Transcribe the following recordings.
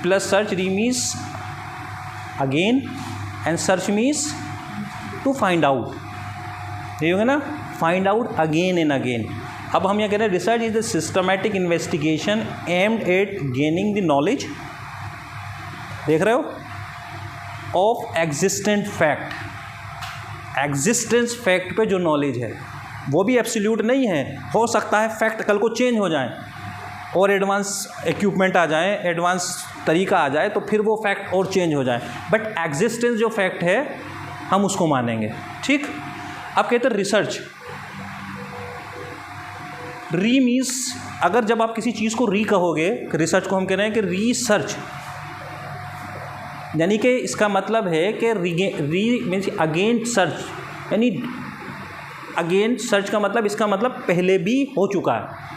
Plus search, re means again and search means to find out, ये होगा ना, find out again and again. अब हम यह कह रहे हैं research is the systematic investigation aimed at gaining the knowledge, देख रहे हो, of existent fact. Existence fact पे जो नॉलेज है वो भी एब्सोल्यूट नहीं है, हो सकता है फैक्ट कल को चेंज हो जाए और एडवांस इक्विपमेंट आ जाए, एडवांस तरीका आ जाए, तो फिर वो फैक्ट और चेंज हो जाए, बट एग्जिस्टेंस जो फैक्ट है हम उसको मानेंगे। ठीक, अब कहते हैं रिसर्च, री मीन्स, अगर जब आप किसी चीज़ को री कहोगे, रिसर्च को हम कह रहे हैं कि रिसर्च, यानी कि इसका मतलब है कि री मीन्स अगेन सर्च, यानी अगेन सर्च का मतलब, इसका मतलब पहले भी हो चुका है।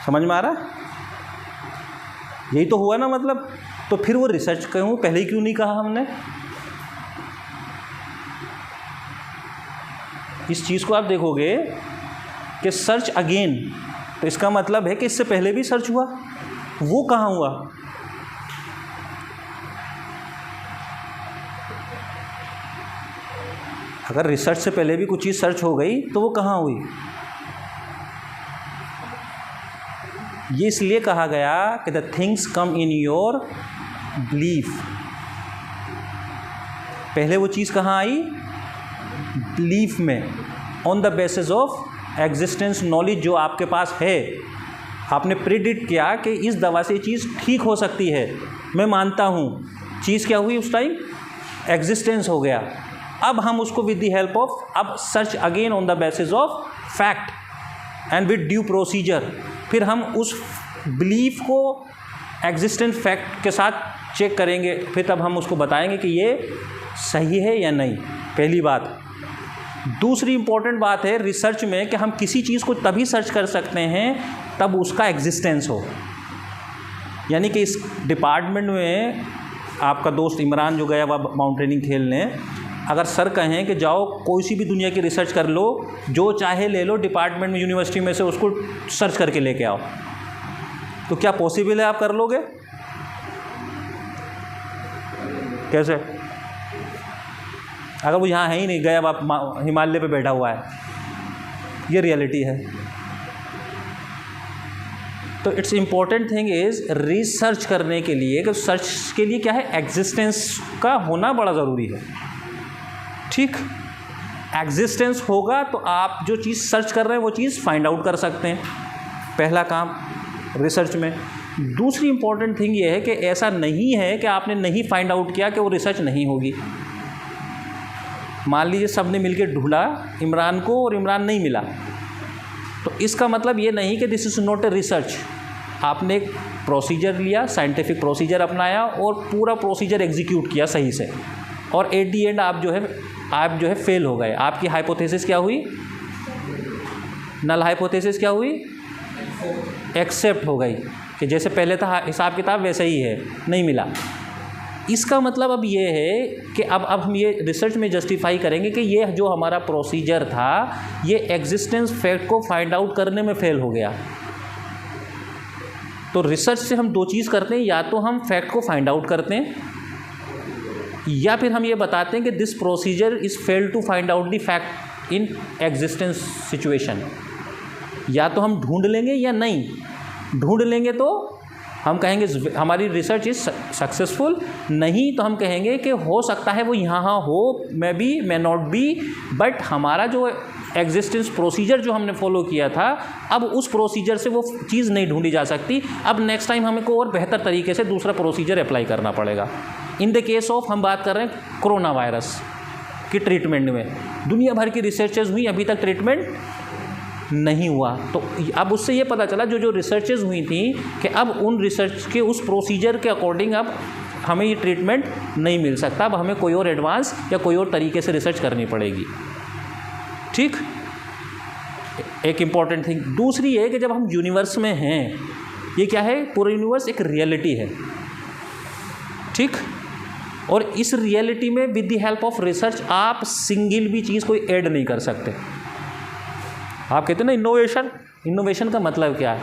समझ में आ रहा है? यही तो हुआ ना मतलब, तो फिर वो रिसर्च कहूँ, पहले ही क्यों नहीं कहा हमने? इस चीज़ को आप देखोगे कि सर्च अगेन, तो इसका मतलब है कि इससे पहले भी सर्च हुआ, वो कहाँ हुआ? अगर रिसर्च से पहले भी कुछ चीज़ सर्च हो गई तो वो कहाँ हुई? ये इसलिए कहा गया कि the things come in your belief. पहले वो चीज़ कहाँ आई? बिलीफ में, on the basis of existence knowledge जो आपके पास है। आपने प्रिडिक्ट किया कि इस दवा से चीज़ ठीक हो सकती है, मैं मानता हूँ, चीज़ क्या हुई उस टाइम? एग्जिस्टेंस हो गया। अब हम उसको विद द हेल्प ऑफ, अब search again on the basis of fact and with due procedure, फिर हम उस बिलीफ को एग्जिस्टेंट फैक्ट के साथ चेक करेंगे, फिर तब हम उसको बताएंगे कि ये सही है या नहीं। पहली बात। दूसरी इंपॉर्टेंट बात है रिसर्च में कि हम किसी चीज़ को तभी सर्च कर सकते हैं तब उसका एग्जिस्टेंस हो। यानी कि इस डिपार्टमेंट में आपका दोस्त इमरान जो गया हुआ माउंटेनिंग खेलने, अगर सर कहें कि जाओ कोई सी भी दुनिया की रिसर्च कर लो, जो चाहे ले लो डिपार्टमेंट में, यूनिवर्सिटी में से, उसको सर्च करके लेके आओ, तो क्या पॉसिबल है आप कर लोगे? कैसे? अगर वो यहाँ है ही नहीं, गया आप हिमालय पे बैठा हुआ है, ये रियलिटी है। तो it's important thing is research करने के लिए, कि सर्च के लिए क्या है? एग्जिस्टेंस का होना बड़ा ज़रूरी है। ठीक, एग्जिस्टेंस होगा तो आप जो चीज़ सर्च कर रहे हैं वो चीज़ फाइंड आउट कर सकते हैं, पहला काम रिसर्च में। दूसरी इंपॉर्टेंट थिंग ये है कि ऐसा नहीं है कि आपने नहीं फाइंड आउट किया कि वो रिसर्च नहीं होगी। मान लीजिए सब ने मिलकर ढूंढा इमरान को और इमरान नहीं मिला, तो इसका मतलब ये नहीं कि this is not a research. आपने एक प्रोसीजर लिया, साइंटिफिक प्रोसीजर अपनाया और पूरा प्रोसीजर एग्जीक्यूट किया सही से, और एट दी एंड आप जो है फेल हो गए। आपकी हाइपोथेसिस क्या हुई? नल हाइपोथेसिस क्या हुई? एक्सेप्ट हो गई, कि जैसे पहले था हिसाब किताब वैसे ही है, नहीं मिला। इसका मतलब अब ये है कि अब हम ये रिसर्च में जस्टिफाई करेंगे कि ये जो हमारा प्रोसीजर था ये एग्जिस्टेंस फैक्ट को फाइंड आउट करने में फेल हो गया। तो रिसर्च से हम दो चीज़ करते हैं, या तो हम फैक्ट को फाइंड आउट करते हैं, या फिर हम ये बताते हैं कि this procedure is fail to find out the fact in existence situation. या तो हम ढूंढ लेंगे या नहीं ढूंढ लेंगे तो हम कहेंगे हमारी रिसर्च इज़ सक्सेसफुल, नहीं तो हम कहेंगे कि हो सकता है वो यहाँ हो, may be may not be, but हमारा जो एग्जिस्टेंस प्रोसीजर जो हमने फॉलो किया था, अब उस प्रोसीजर से वो चीज़ नहीं ढूंढी जा सकती। अब नेक्स्ट टाइम हमें को और बेहतर तरीके से दूसरा प्रोसीजर अप्लाई करना पड़ेगा। इन द केस ऑफ हम बात कर रहे हैं कोरोना वायरस की ट्रीटमेंट में, दुनिया भर की रिसर्चेज हुई, अभी तक ट्रीटमेंट नहीं हुआ। तो अब उससे ये पता चला जो रिसर्चेज हुई थी कि अब उन रिसर्च के उस प्रोसीजर के अकॉर्डिंग अब हमें ये ट्रीटमेंट नहीं मिल सकता, अब हमें कोई और एडवांस या कोई और तरीके से रिसर्च करनी पड़ेगी। ठीक, एक इम्पॉर्टेंट थिंग। दूसरी है कि जब हम यूनिवर्स में हैं, ये क्या है? पूरा यूनिवर्स एक रियलिटी है। ठीक, और इस रियलिटी में with the help of research आप सिंगल भी चीज़ कोई ऐड नहीं कर सकते। आप कहते हैं ना इनोवेशन का मतलब क्या है?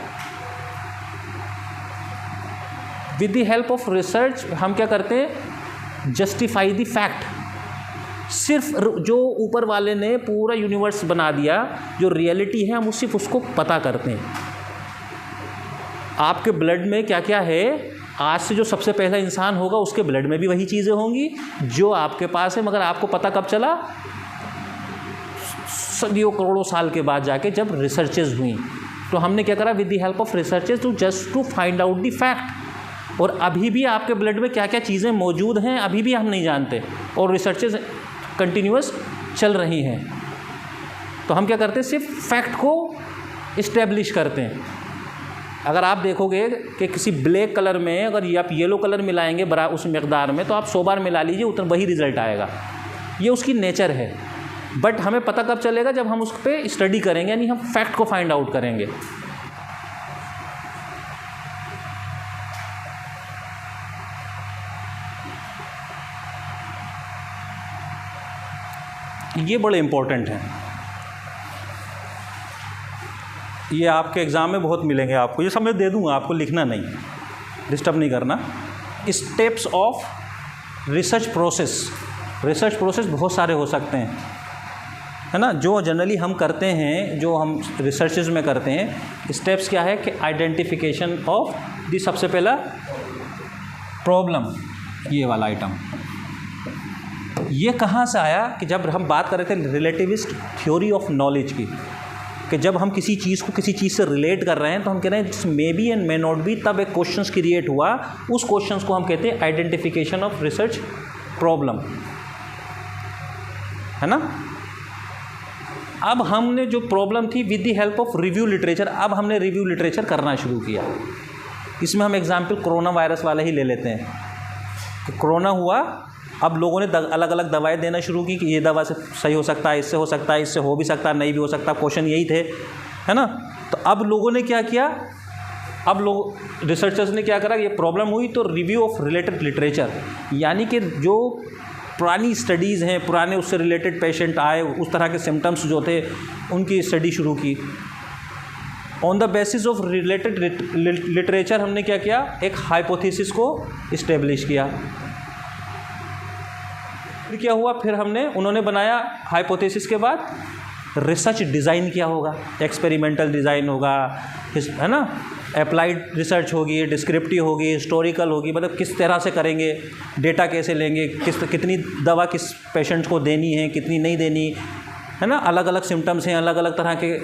With the help of research हम क्या करते हैं, जस्टिफाई द फैक्ट। सिर्फ जो ऊपर वाले ने पूरा यूनिवर्स बना दिया, जो रियलिटी है, हम सिर्फ उसको पता करते हैं। आपके ब्लड में क्या क्या है, आज से जो सबसे पहला इंसान होगा उसके ब्लड में भी वही चीज़ें होंगी जो आपके पास है, मगर आपको पता कब चला, सदियों करोड़ों साल के बाद जाके जब रिसर्चेज हुई। तो हमने क्या करा, with the help of researches to just to find out the fact. और अभी भी आपके ब्लड में क्या क्या चीज़ें मौजूद हैं अभी भी हम नहीं जानते, और रिसर्चेज कंटिन्यूअस चल रही हैं। तो हम क्या करते हैं, सिर्फ फैक्ट को इस्टेब्लिश करते हैं। अगर आप देखोगे कि किसी ब्लैक कलर में अगर आप येलो कलर मिलाएंगे बरा उस मकदार में, तो आप 100 बार मिला लीजिए उतना वही रिज़ल्ट आएगा। ये उसकी नेचर है। बट हमें पता कब चलेगा, जब हम उस पर स्टडी करेंगे, यानी हम फैक्ट को फाइंड आउट करेंगे। ये बड़े इम्पोर्टेंट हैं, ये आपके एग्ज़ाम में बहुत मिलेंगे आपको। ये सब मैं दे दूंगा आपको, लिखना नहीं, डिस्टर्ब नहीं करना। Steps of research process. Research process बहुत सारे हो सकते हैं, है ना, जो जनरली हम करते हैं, जो हम रिसर्चेज में करते हैं। स्टेप्स क्या है कि आइडेंटिफिकेशन ऑफ दी, सबसे पहला प्रॉब्लम, ये वाला आइटम। ये कहाँ से आया कि जब हम बात कर रहे थे रिलेटिविस्ट थ्योरी ऑफ नॉलेज की, कि जब हम किसी चीज़ को किसी चीज़ से रिलेट कर रहे हैं तो हम कह रहे हैं may be and may not be, तब एक क्वेश्चंस क्रिएट हुआ। उस क्वेश्चंस को हम कहते हैं आइडेंटिफिकेशन ऑफ रिसर्च प्रॉब्लम, है ना। अब हमने जो प्रॉब्लम थी, with the help of review literature, अब हमने रिव्यू लिटरेचर करना शुरू किया। इसमें हम एग्जाम्पल कोरोना वायरस वाला ही ले लेते हैं कि कोरोना हुआ, अब लोगों ने अलग अलग दवाएं देना शुरू की कि ये दवा से सही हो सकता है, इससे हो सकता है, इससे हो भी सकता है, नहीं भी हो सकता। क्वेश्चन यही थे, है ना। तो अब लोगों ने क्या किया, अब लोग रिसर्चर्स ने क्या करा, ये प्रॉब्लम हुई तो रिव्यू ऑफ रिलेटेड लिटरेचर, यानी कि जो पुरानी स्टडीज़ हैं, पुराने उससे रिलेटेड पेशेंट आए, उस तरह के सिम्टम्स जो थे उनकी स्टडी शुरू की। On the basis of related literature हमने क्या किया, एक हाइपोथेसिस को इस्टेब्लिश किया। फिर क्या हुआ, फिर उन्होंने बनाया हाइपोथेसिस के बाद रिसर्च डिज़ाइन किया होगा, एक्सपेरिमेंटल डिज़ाइन होगा, है ना, अप्लाइड रिसर्च होगी, डिस्क्रिप्टिव होगी, हिस्टोरिकल होगी, मतलब किस तरह से करेंगे, डेटा कैसे लेंगे, कितनी दवा किस पेशेंट को देनी है, कितनी नहीं देनी, है ना। अलग अलग सिम्टम्स हैं, अलग अलग तरह के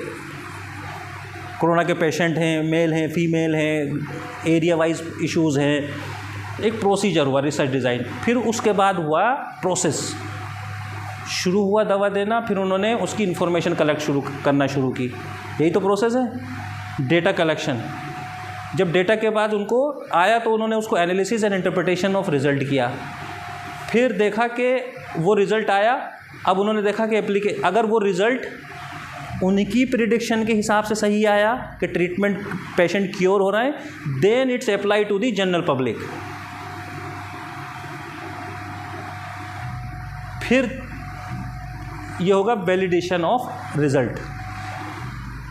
कोरोना के पेशेंट हैं, मेल हैं, फीमेल हैं, एरिया वाइज इश्यूज़ हैं। एक प्रोसीजर हुआ रिसर्च डिज़ाइन। फिर उसके बाद हुआ प्रोसेस, शुरू हुआ दवा देना, फिर उन्होंने उसकी इन्फॉर्मेशन कलेक्ट करना शुरू की। यही तो प्रोसेस है, डेटा कलेक्शन। जब डेटा के बाद उनको आया तो उन्होंने उसको analysis and interpretation of result किया। फिर देखा कि वो रिज़ल्ट आया, अब उन्होंने देखा कि अगर वो रिज़ल्ट उनकी प्रिडिक्शन के हिसाब से सही आया कि ट्रीटमेंट पेशेंट क्योर हो रहा है, then it's apply to the general public. फिर ये होगा वैलिडेशन ऑफ रिज़ल्ट।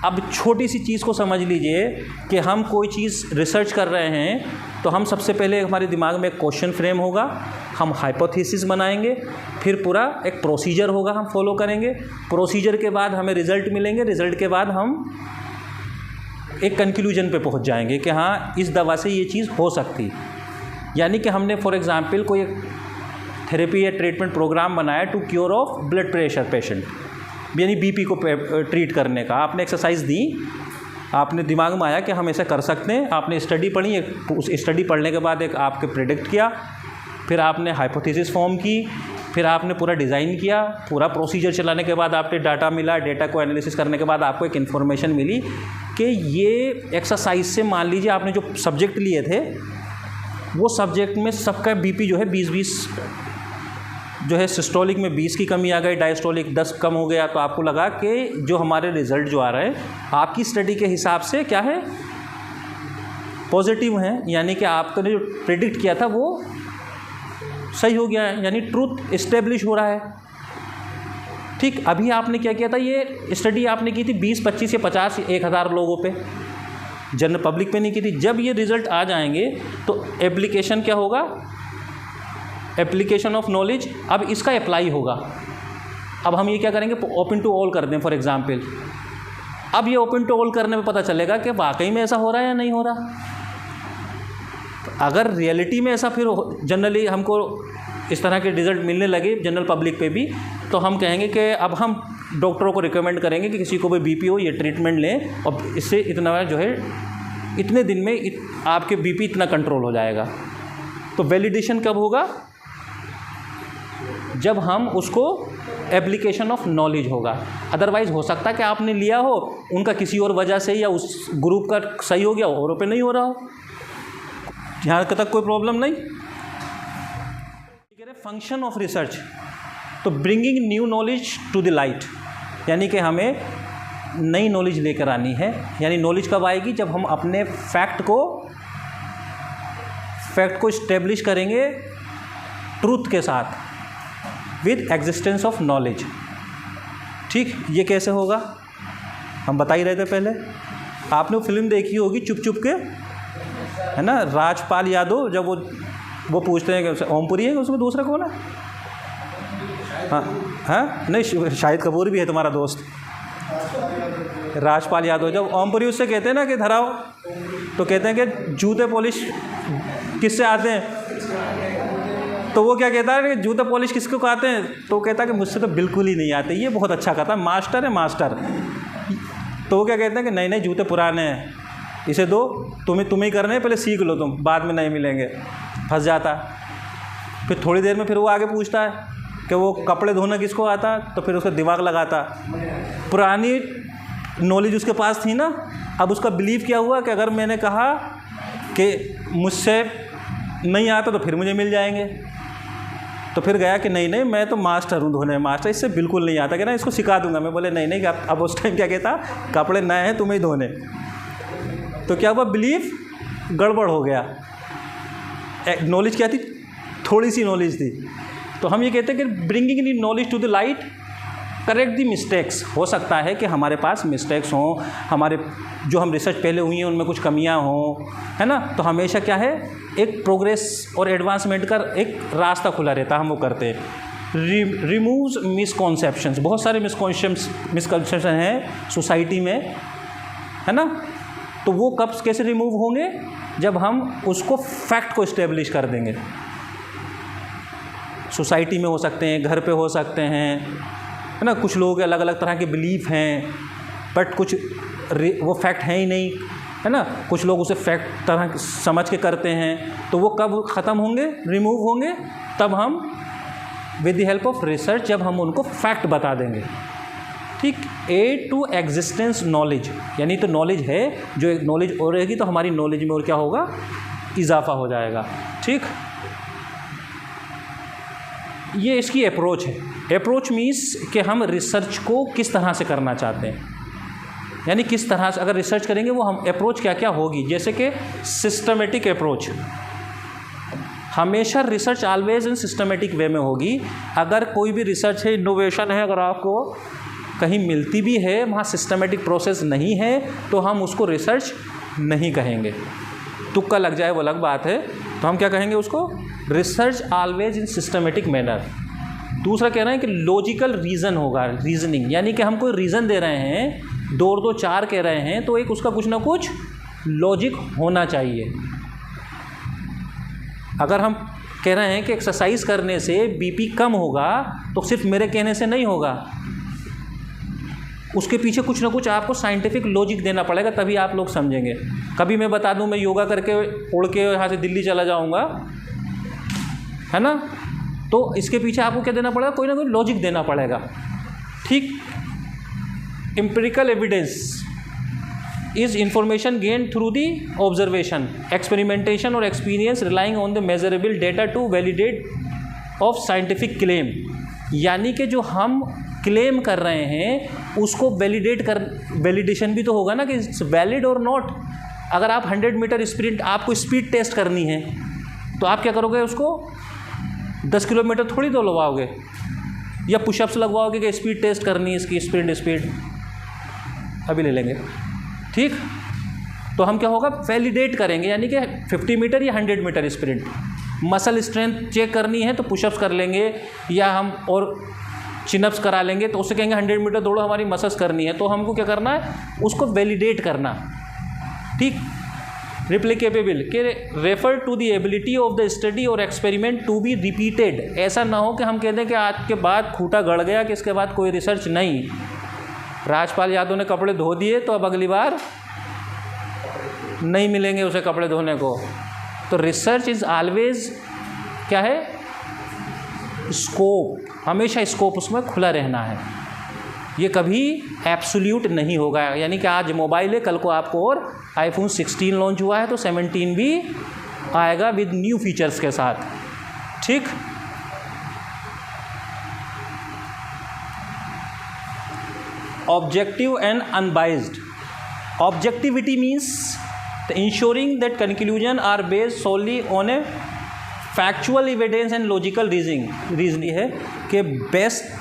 अब छोटी सी चीज़ को समझ लीजिए कि हम कोई चीज़ रिसर्च कर रहे हैं, तो हम सबसे पहले हमारे दिमाग में एक क्वेश्चन फ्रेम होगा, हम हाइपोथेसिस बनाएंगे, फिर पूरा एक प्रोसीजर होगा हम फॉलो करेंगे। प्रोसीजर के बाद हमें रिज़ल्ट मिलेंगे, रिज़ल्ट के बाद हम एक कंक्लूजन पे पहुंच जाएंगे कि हाँ, इस दवा से ये चीज़ हो सकती। यानी कि हमने फॉर एग्ज़ाम्पल कोई थेरेपी या ट्रीटमेंट प्रोग्राम बनाया to cure of blood pressure patient, यानी बीपी को ट्रीट करने का। आपने एक्सरसाइज दी, आपने दिमाग में आया कि हम ऐसा कर सकते हैं, आपने स्टडी पढ़ी, उस स्टडी पढ़ने के बाद एक आपके प्रेडिक्ट किया, फिर आपने हाइपोथेसिस फॉर्म की, फिर आपने पूरा डिज़ाइन किया, पूरा प्रोसीजर चलाने के बाद आपने डाटा मिला, डेटा को एनालिसिस करने के बाद आपको एक इन्फॉर्मेशन मिली कि ये एक्सरसाइज से, मान लीजिए आपने जो सब्जेक्ट लिए थे वो सब्जेक्ट में सबका बीपी जो है 20-20 जो है, सिस्टोलिक में 20 की कमी आ गई, डायस्टोलिक 10 कम हो गया। तो आपको लगा कि जो हमारे रिज़ल्ट जो आ रहे हैं आपकी स्टडी के हिसाब से क्या है, पॉजिटिव हैं, यानी कि आपने जो प्रेडिक्ट किया था वो सही हो गया है, यानी ट्रूथ इस्टेब्लिश हो रहा है। ठीक, अभी आपने क्या किया था, ये स्टडी आपने की थी 20, 25 या 50, 1000 लोगों पे, जनरल पब्लिक पे नहीं की थी। जब ये रिजल्ट आ जाएंगे तो एप्लीकेशन क्या होगा, एप्लीकेशन ऑफ नॉलेज। अब इसका अप्लाई होगा। अब हम ये क्या करेंगे, ओपन टू ऑल कर दें फॉर एग्जांपल। अब ये ओपन टू ऑल करने में पता चलेगा कि वाकई में ऐसा हो रहा है या नहीं हो रहा। अगर रियलिटी में ऐसा फिर जनरली हमको इस तरह के रिजल्ट मिलने लगे जनरल पब्लिक पे भी, तो हम कहेंगे कि अब हम डॉक्टरों को रिकमेंड करेंगे कि किसी को भी बीपी हो ये ट्रीटमेंट लें और इससे इतना जो है इतने दिन में आपके बीपी इतना कंट्रोल हो जाएगा। तो वैलिडेशन कब होगा, जब हम उसको एप्लीकेशन ऑफ नॉलेज होगा। अदरवाइज़ हो सकता है कि आपने लिया हो, उनका किसी और वजह से या उस ग्रुप का सही हो गया, औरों पे नहीं हो रहा हो, यहाँ तक कोई प्रॉब्लम नहीं। फंक्शन ऑफ रिसर्च, तो bringing new knowledge to the light, यानी कि हमें नई नॉलेज लेकर आनी है। यानी नॉलेज कब आएगी, जब हम अपने फैक्ट को इस्टेब्लिश करेंगे ट्रूथ के साथ, विद एग्जिस्टेंस ऑफ नॉलेज। ठीक, ये कैसे होगा हम बता ही रहे थे पहले। आपने वो फिल्म देखी होगी चुप चुप के, है ना, राजपाल यादव, जब वो पूछते हैं कि ओमपुरी है कि उसमें दूसरा कौन है। हाँ हाँ, नहीं शाहिद कपूर भी है तुम्हारा दोस्त। राजपाल यादव, जब ओमपुरी उससे कहते हैं ना कि धराओ, तो कहते हैं कि जूते पॉलिश किससे आते हैं, तो वो क्या कहता है कि जूते पॉलिश किसको कहते हैं, तो कहता है कि मुझसे तो बिल्कुल ही नहीं आते। ये बहुत अच्छा कहता है, मास्टर है मास्टर। तो वो क्या कहते हैं कि नहीं नहीं जूते पुराने हैं, इसे दो, तुम्हें ही करने हैं, पहले सीख लो तुम, बाद में नहीं मिलेंगे। फंस जाता। फिर थोड़ी देर में फिर वो आगे पूछता है कि वो कपड़े धोना किसको आता, तो फिर उसका दिमाग लगाता। पुरानी नॉलेज उसके पास थी ना, अब उसका बिलीव क्या हुआ कि अगर मैंने कहा कि मुझसे नहीं आता तो फिर मुझे मिल जाएंगे, तो फिर गया कि नहीं नहीं मैं तो मास्टर हूँ, धोने मास्टर, इससे बिल्कुल नहीं आता, कि ना इसको सिखा दूंगा मैं। बोले नहीं नहीं, अब उस टाइम क्या कहता, कपड़े नए हैं तुम्हें ही धोने। तो क्या हुआ, बिलीफ गड़बड़ हो गया। नॉलेज क्या थी, थोड़ी सी नॉलेज थी। तो हम ये कहते हैं कि bringing the knowledge to the light, correct the mistakes. हो सकता है कि हमारे पास मिस्टेक्स हों, हमारे जो हम रिसर्च पहले हुई हैं उनमें कुछ कमियां हों, है ना। तो हमेशा क्या है, एक प्रोग्रेस और एडवांसमेंट का एक रास्ता खुला रहता है, हम वो करते हैं। रिमूव्स मिसकॉन्सेप्शंस, बहुत सारे मिसकॉन्सेप्शन हैं सोसाइटी में, है ना। तो वो कब कैसे रिमूव होंगे, जब हम उसको फैक्ट को इस्टेब्लिश कर देंगे। सोसाइटी में हो सकते हैं, घर पे हो सकते हैं, है ना। कुछ लोगों के अलग अलग तरह के बिलीफ हैं, बट कुछ वो फैक्ट है ही नहीं, है ना। कुछ लोग उसे फैक्ट तरह समझ के करते हैं। तो वो कब ख़त्म होंगे, रिमूव होंगे, तब हम with the help of research, जब हम उनको फैक्ट बता देंगे। ठीक, एड टू एग्जिस्टेंस नॉलेज, यानी तो नॉलेज है, जो नॉलेज और रहेगी तो हमारी नॉलेज में और क्या होगा, इजाफा हो जाएगा। ठीक, ये इसकी अप्रोच है। अप्रोच मीन्स कि हम रिसर्च को किस तरह से करना चाहते हैं, यानी किस तरह से अगर रिसर्च करेंगे वो हम अप्रोच क्या क्या होगी। जैसे कि सिस्टमेटिक अप्रोच, हमेशा research always in systematic way में होगी। अगर कोई भी रिसर्च है, इनोवेशन है, अगर आपको कहीं मिलती भी है वहाँ सिस्टमेटिक प्रोसेस नहीं है, तो हम उसको रिसर्च नहीं कहेंगे। तुक्का लग जाए वो अलग बात है, तो हम क्या कहेंगे उसको, research always in systematic manner. दूसरा कह रहे हैं कि लॉजिकल रीज़न होगा, रीजनिंग, यानी कि हम कोई रीज़न दे रहे हैं, 2 और 2 4 कह रहे हैं, तो एक उसका कुछ ना कुछ लॉजिक होना चाहिए। अगर हम कह रहे हैं कि एक्सरसाइज करने से बीपी कम होगा, तो सिर्फ मेरे कहने से नहीं होगा, उसके पीछे कुछ ना कुछ आपको साइंटिफिक लॉजिक देना पड़ेगा, तभी आप लोग समझेंगे। कभी मैं बता दूं मैं योगा करके उड़ के यहाँ से दिल्ली चला जाऊँगा, है ना, तो इसके पीछे आपको क्या देना पड़ेगा, कोई ना कोई लॉजिक देना पड़ेगा। ठीक, empirical evidence is information gained through the observation, experimentation or experience relying on the measurable data to validate of scientific claim। यानी कि जो हम क्लेम कर रहे हैं उसको वैलिडेशन भी तो होगा ना कि इट्स वैलिड और नॉट। अगर आप 100 मीटर स्प्रिंट, आपको स्पीड टेस्ट करनी है, तो आप क्या करोगे, उसको 10 किलोमीटर थोड़ी दौड़वाओगे या पुशअप्स लगवाओगे कि स्पीड टेस्ट करनी है इसकी, स्प्रिंट स्पीड अभी ले लेंगे। ठीक, तो हम क्या होगा, वैलिडेट करेंगे, यानी कि 50 मीटर या 100 metre sprint. Muscle strength check करनी है तो पुशअप्स कर लेंगे, या हम और चिनअप्स करा लेंगे, तो उससे कहेंगे 100 मीटर दौड़ो, हमारी मसल्स करनी है। तो हमको क्या करना है, उसको वैलिडेट करना। ठीक, रिप्लिकेबल के refer to the ability of the study और एक्सपेरिमेंट टू बी रिपीटेड। ऐसा ना हो कि हम कह दें कि आज के बाद खूंटा गड़ गया, कि इसके बाद कोई रिसर्च नहीं। राजपाल यादव ने कपड़े धो दिए तो अब अगली बार नहीं मिलेंगे उसे कपड़े धोने को। तो रिसर्च इज़ ऑलवेज क्या है, स्कोप, हमेशा स्कोप उसमें खुला रहना है। ये कभी एब्सोल्यूट नहीं होगा, यानी कि आज मोबाइल है, कल को आपको और आईफोन 16 लॉन्च हुआ है तो 17 भी आएगा विद न्यू फीचर्स के साथ। ठीक, objective and unbiased. Objectivity means the ensuring that conclusion are based solely on a factual evidence and logical reasoning है कि बेस्ट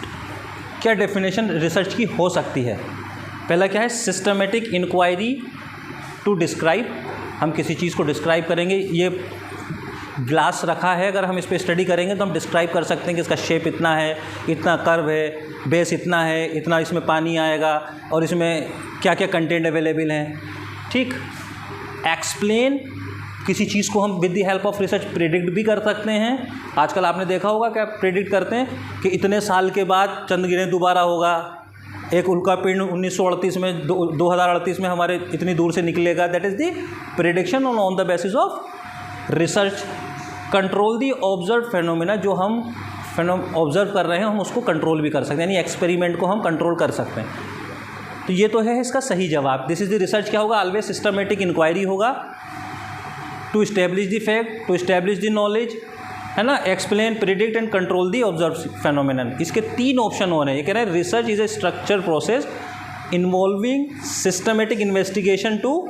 क्या डेफिनेशन रिसर्च की हो सकती है। पहला क्या है, सिस्टमेटिक इंक्वायरी टू डिस्क्राइब। हम किसी चीज़ को डिस्क्राइब करेंगे, ये ग्लास रखा है, अगर हम इस पर स्टडी करेंगे तो हम डिस्क्राइब कर सकते हैं कि इसका शेप इतना है, इतना कर्व है, बेस इतना है, इतना इसमें पानी आएगा और इसमें क्या क्या कंटेंट अवेलेबल हैं। ठीक, एक्सप्लेन, किसी चीज़ को हम with the help of research predict भी कर सकते हैं। आजकल आपने देखा होगा कि आप प्रेडिक्ट करते हैं कि इतने साल के बाद चंद्रग्रहण दोबारा होगा, एक उल्का पिंड 1938 में 2038 में हमारे इतनी दूर से निकलेगा। That is the prediction on the basis of research. Control the observe phenomena, जो हम ऑब्जर्व कर रहे हैं हम उसको कंट्रोल भी कर सकते हैं, यानी एक्सपेरिमेंट को हम कंट्रोल कर सकते हैं। तो ये तो है इसका सही जवाब। दिस इज़ द रिसर्च क्या होगा, ऑलवेज सिस्टमेटिक इंक्वायरी होगा, to establish the fact, to establish the knowledge, है ना, explain, predict and control the observe phenomenon. इसके 3 ऑप्शन हो रहे हैं। ये कह रहे हैं research is a structure process involving systematic investigation to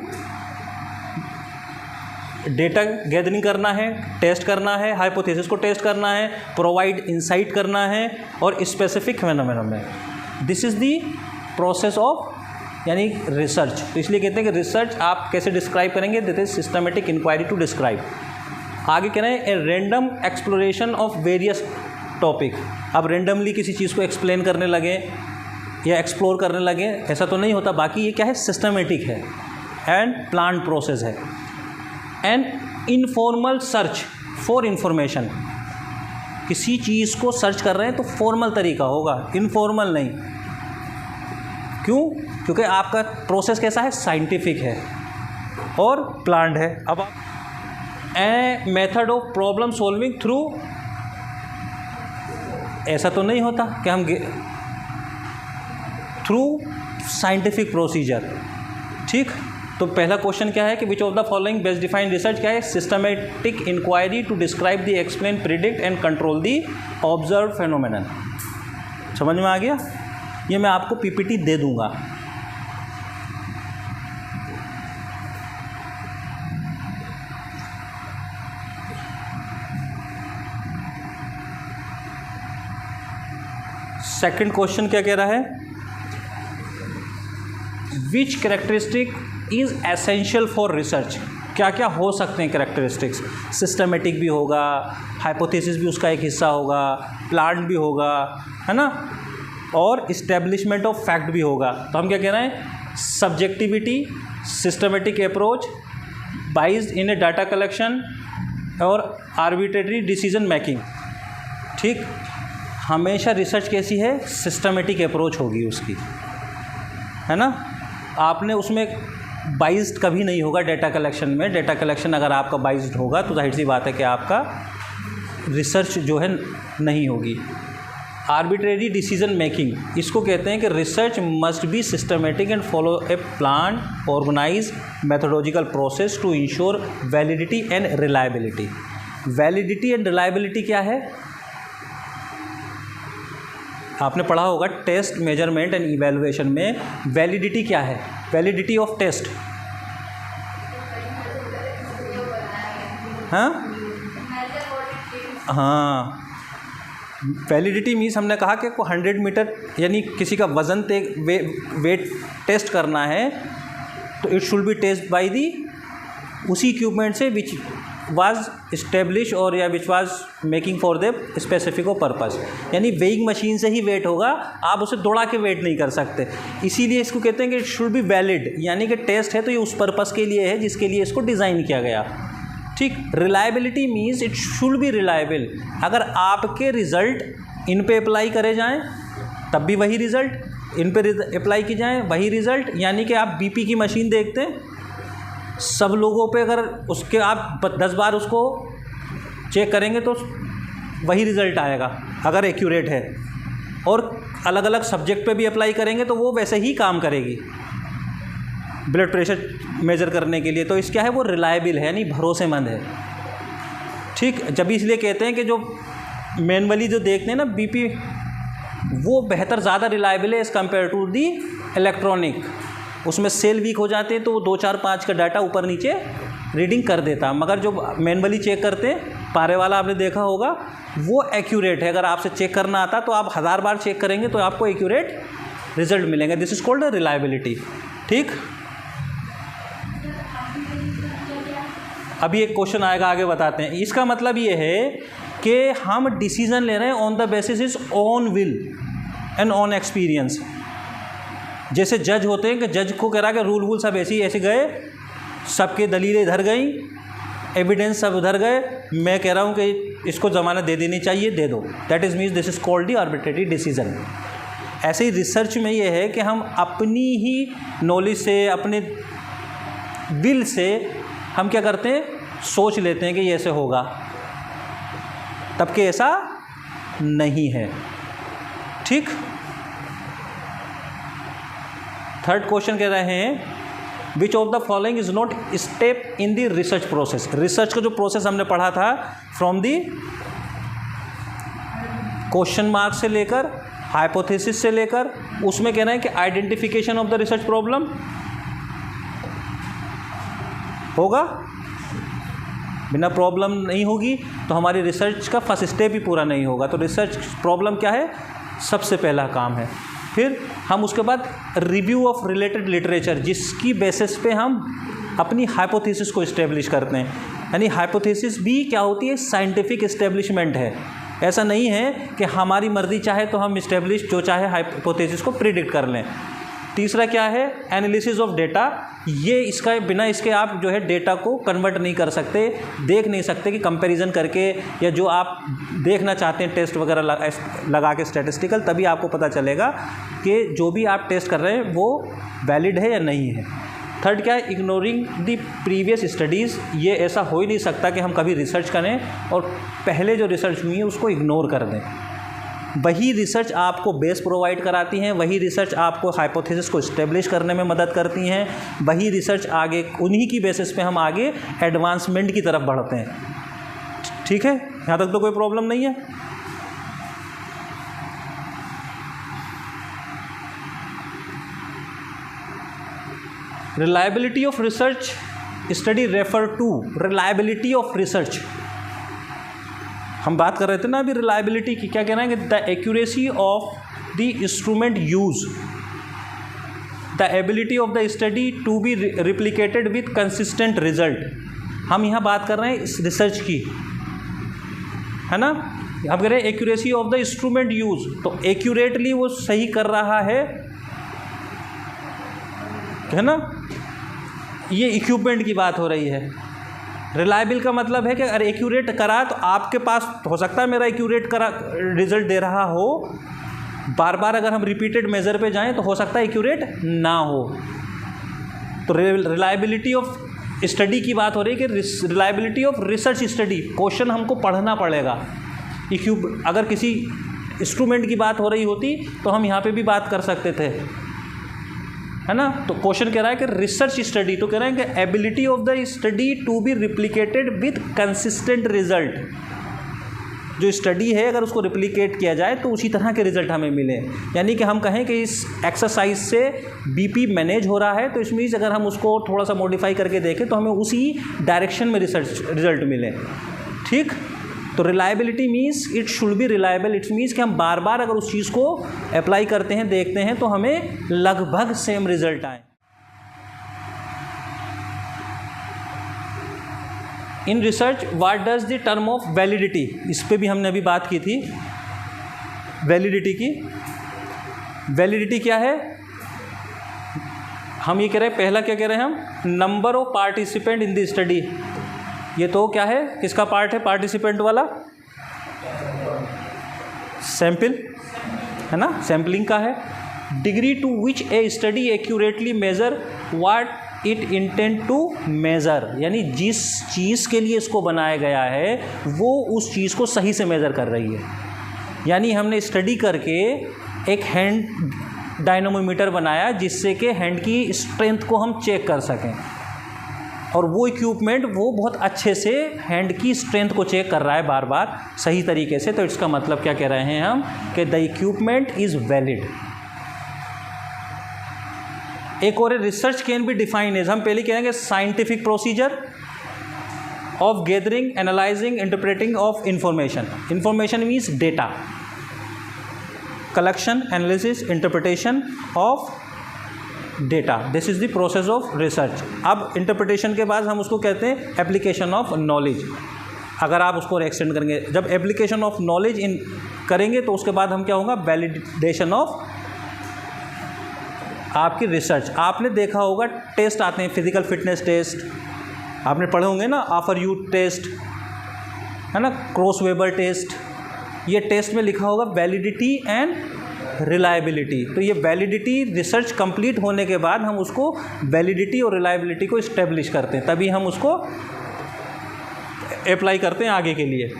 data gathering करना है, टेस्ट करना है, हाइपोथेसिस को टेस्ट करना है, प्रोवाइड इंसाइट करना है और स्पेसिफिक फेनोमेनन में। This is the process of यानी रिसर्च। तो इसलिए कहते हैं कि रिसर्च आप कैसे डिस्क्राइब करेंगे, this is systematic inquiry to describe. आगे कह रहे हैं a random exploration of various topic. अब रैंडमली किसी चीज़ को एक्सप्लेन करने लगे या एक्सप्लोर करने लगे, ऐसा तो नहीं होता। बाकी ये क्या है, सिस्टमेटिक है एंड प्लान प्रोसेस है। And informal search for information, किसी चीज़ को सर्च कर रहे हैं तो फॉर्मल तरीका होगा, इनफॉर्मल नहीं। क्यों? क्योंकि आपका प्रोसेस कैसा है, साइंटिफिक है और प्लान्ड है। अब a method of problem solving through, ऐसा तो नहीं होता कि हम थ्रू साइंटिफिक प्रोसीजर। ठीक, तो पहला क्वेश्चन क्या है कि which of the following best defined research क्या है, systematic inquiry to describe the explain predict and control the observe phenomenon. समझ में आ गया? ये मैं आपको पीपीटी दे दूंगा। सेकंड क्वेश्चन क्या कह रहा है, which characteristic is essential for research. क्या क्या हो सकते हैं कैरेक्टरिस्टिक्स, सिस्टमेटिक भी होगा, हाइपोथेसिस भी उसका एक हिस्सा होगा, प्लान भी होगा, है ना, और इस्टेब्लिशमेंट ऑफ फैक्ट भी होगा। तो हम क्या कह रहे हैं, सब्जेक्टिविटी, सिस्टमेटिक अप्रोच, बाइज्ड इन ए डाटा कलेक्शन और आर्बिट्रेटरी डिसीजन मेकिंग। ठीक, हमेशा रिसर्च कैसी है, सिस्टमेटिक अप्रोच होगी उसकी, है ना। आपने उसमें बाइज्ड कभी नहीं होगा डेटा कलेक्शन में। डेटा कलेक्शन अगर आपका बाइज्ड होगा तो जाहिर सी बात है कि आपका रिसर्च जो है नहीं होगी। आर्बिट्रेरी डिसीजन मेकिंग, इसको कहते हैं कि research must be systematic and follow a plan organise methodological process to ensure validity and reliability. Validity and reliability क्या है, आपने पढ़ा होगा टेस्ट, मेजरमेंट एंड इवैल्यूएशन में वैलिडिटी क्या है, वैलिडिटी ऑफ टेस्ट। हाँ, वैलिडिटी मीन्स हमने कहा कि को 100 मीटर यानी किसी का वज़न वेट टेस्ट करना है तो it should be test by the उसी इक्विपमेंट से विच वाज इस्टेब्लिश और या which was making for the specific purpose. यानी वेइंग मशीन से ही वेट होगा, आप उसे दौड़ा के वेट नहीं कर सकते। इसीलिए इसको कहते हैं कि इट शुड बी वैलिड, यानी कि टेस्ट है तो ये उस पर्पस के लिए है जिसके लिए इसको डिज़ाइन किया गया। ठीक। Reliability means it should B reliable. अगर आपके रिज़ल्ट इन पे अप्लाई करे जाएँ तब भी वही रिज़ल्ट, इन पे अप्लाई की जाए वही रिज़ल्ट। यानी कि आप बीपी की मशीन देखते हैं, सब लोगों पे अगर उसके आप 10 बार उसको चेक करेंगे तो वही रिज़ल्ट आएगा अगर एक्यूरेट है, और अलग अलग सब्जेक्ट पे भी अप्लाई करेंगे तो वो वैसे ही काम करेगी ब्लड प्रेशर मेज़र करने के लिए। तो इस क्या है, वो रिलायबल है, यानी भरोसेमंद है। ठीक। जब इसलिए कहते हैं कि जो मैनुअली जो देखते हैं ना बीपी, वो बेहतर ज़्यादा रिलायबल है as compare to the electronic. उसमें सेल वीक हो जाते हैं तो वो 2, 4, 5 का डाटा ऊपर नीचे रीडिंग कर देता, मगर जो मैनुअली चेक करते हैं पारे वाला आपने देखा होगा वो एक्यूरेट है। अगर आपसे चेक करना आता तो आप 1000 बार चेक करेंगे तो आपको एक्यूरेट रिजल्ट मिलेंगे। This is called reliability. ठीक। अभी एक क्वेश्चन आएगा, आगे बताते हैं। इसका मतलब ये है कि हम डिसीजन ले रहे हैं on the basis is on will and on experience. जैसे जज होते हैं कि जज को कह रहा कि रूल वूल सब ऐसे गए, सबके दलीलें इधर गई, एविडेंस सब उधर गए, मैं कह रहा हूँ कि इसको ज़मानत दे देनी चाहिए, दे दो। That is means this is called the arbitrary decision. ऐसे ही रिसर्च में ये है कि हम अपनी ही नॉलेज से, अपने विल से हम क्या करते हैं, सोच लेते हैं कि ये ऐसे होगा, तब कि ऐसा नहीं है। ठीक। थर्ड क्वेश्चन कह रहे हैं विच of the following is not step in the research process. Research का जो प्रोसेस हमने पढ़ा था फ्रॉम द क्वेश्चन मार्क से लेकर हाइपोथेसिस से लेकर, उसमें कहना है कि identification of the research problem होगा। बिना प्रॉब्लम नहीं होगी तो हमारी रिसर्च का फर्स्ट स्टेप ही पूरा नहीं होगा। तो रिसर्च प्रॉब्लम क्या है, सबसे पहला काम है। फिर हम उसके बाद रिव्यू ऑफ रिलेटेड लिटरेचर, जिसकी बेसिस पे हम अपनी हाइपोथेसिस को इस्टेब्लिश करते हैं। यानी हाइपोथेसिस भी क्या होती है, साइंटिफिक इस्टेब्लिशमेंट है। ऐसा नहीं है कि हमारी मर्जी चाहे तो हम इस्टेब्लिश जो चाहे हाइपोथेसिस को प्रिडिक्ट कर लें। तीसरा क्या है, एनालिसिस ऑफ डेटा। ये इसका बिना इसके आप जो है डेटा को कन्वर्ट नहीं कर सकते, देख नहीं सकते कि कंपैरिजन करके, या जो आप देखना चाहते हैं टेस्ट वगैरह लगा के स्टैटिस्टिकल, तभी आपको पता चलेगा कि जो भी आप टेस्ट कर रहे हैं वो वैलिड है या नहीं है। थर्ड क्या है, इग्नोरिंग द प्रीवियस स्टडीज़। ये ऐसा हो ही नहीं सकता कि हम कभी रिसर्च करें और पहले जो रिसर्च हुई है उसको इग्नोर कर दें। वही रिसर्च आपको बेस प्रोवाइड कराती हैं, वही रिसर्च आपको हाइपोथेसिस को इस्टेब्लिश करने में मदद करती हैं, वही रिसर्च आगे उन्हीं की बेसिस पे हम आगे एडवांसमेंट की तरफ बढ़ते हैं। ठीक है, यहाँ तक तो कोई प्रॉब्लम नहीं है। Reliability of research study refer to reliability of research. हम बात कर रहे थे ना अभी रिलायबिलिटी की, क्या कहना है कि the accuracy of the instrument use, the ability of the study to be replicated with consistent result. हम यहाँ बात कर रहे हैं इस रिसर्च की, है ना। अब कह रहे हैं accuracy of the instrument use, तो एक्यूरेटली वो सही कर रहा है ना, ये इक्विपमेंट की बात हो रही है। रिलायबल का मतलब है कि अगर एक्यूरेट करा तो आपके पास हो सकता है मेरा एक्यूरेट करा रिजल्ट दे रहा हो, बार बार अगर हम रिपीटेड मेज़र पे जाएं तो हो सकता है एक्यूरेट ना हो। तो रिलायबिलिटी ऑफ स्टडी की बात हो रही है कि reliability of research study. Question हमको पढ़ना पड़ेगा। अगर किसी इंस्ट्रूमेंट की बात हो रही होती तो हम यहाँ पे भी बात कर सकते थे, है ना। तो क्वेश्चन कह रहा है कि रिसर्च स्टडी, तो कह रहा है कि ability of the study to be replicated with consistent result. जो स्टडी है अगर उसको रिप्लिकेट किया जाए तो उसी तरह के रिजल्ट हमें मिले। यानी कि हम कहें कि इस एक्सरसाइज से बीपी मैनेज हो रहा है, तो इसमें अगर हम उसको थोड़ा सा मॉडिफाई करके देखें तो हमें उसी डायरेक्शन में रिजल्ट मिले। ठीक। तो reliability means it should B reliable. It's means कि हम बार बार अगर उस चीज़ को अप्लाई करते हैं, देखते हैं, तो हमें लगभग सेम रिजल्ट आए। In research what does the term of validity, इस पे भी हमने अभी बात की थी वैलिडिटी की। वैलिडिटी क्या है, हम ये कह रहे हैं, पहला क्या कह रहे हैं हम, number of participant in the study. ये तो क्या है, किसका पार्ट है पार्टिसिपेंट वाला, सैंपल है ना, सैम्पलिंग का है। Degree to which a study accurately measure what it intend to measure, यानी जिस चीज़ के लिए इसको बनाया गया है वो उस चीज़ को सही से मेज़र कर रही है। यानी हमने स्टडी करके एक हैंड डायनोमीटर बनाया जिससे कि हैंड की स्ट्रेंथ को हम चेक कर सकें, और वो इक्विपमेंट वो बहुत अच्छे से हैंड की स्ट्रेंथ को चेक कर रहा है बार बार सही तरीके से। तो इसका मतलब क्या कह रहे हैं हम कि द इक्विपमेंट इज़ वैलिड। एक और research can be define as, हम पहले कहेंगे scientific procedure of gathering, analysing, interpreting of information. Information means data, collection, analysis, interpretation of data, this is the process of research. अब interpretation के बाद हम उसको कहते हैं एप्लीकेशन ऑफ नॉलेज। अगर आप उसको एक्सटेंड करेंगे, जब एप्लीकेशन ऑफ नॉलेज इन करेंगे तो उसके बाद हम क्या होगा, वैलिडेशन ऑफ आपकी रिसर्च। आपने देखा होगा टेस्ट आते हैं, फिजिकल फिटनेस टेस्ट आपने पढ़े होंगे ना, ऑफर यू टेस्ट है ना, क्रॉस वेबर टेस्ट। ये टेस्ट में लिखा होगा वैलिडिटी एंड रिलायबिलिटी। तो ये वैलिडिटी रिसर्च कंप्लीट होने के बाद हम उसको वैलिडिटी और रिलायबिलिटी को इस्टेब्लिश करते हैं, तभी हम उसको अप्लाई करते हैं आगे के लिए।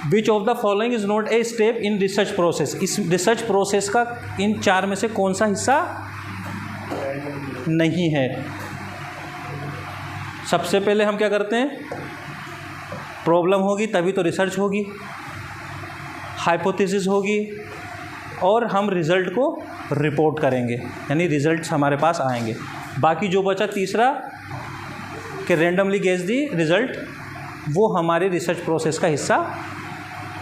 विच of the following is not a step in research process, इस रिसर्च प्रोसेस का इन चार में से कौन सा हिस्सा नहीं है। सबसे पहले हम क्या करते हैं, प्रॉब्लम होगी तभी तो रिसर्च होगी, हाइपोथेसिस होगी, और हम रिज़ल्ट को रिपोर्ट करेंगे, यानी रिज़ल्ट्स हमारे पास आएंगे। बाकी जो बचा तीसरा कि रैंडमली गेस दी रिज़ल्ट, वो हमारे रिसर्च प्रोसेस का हिस्सा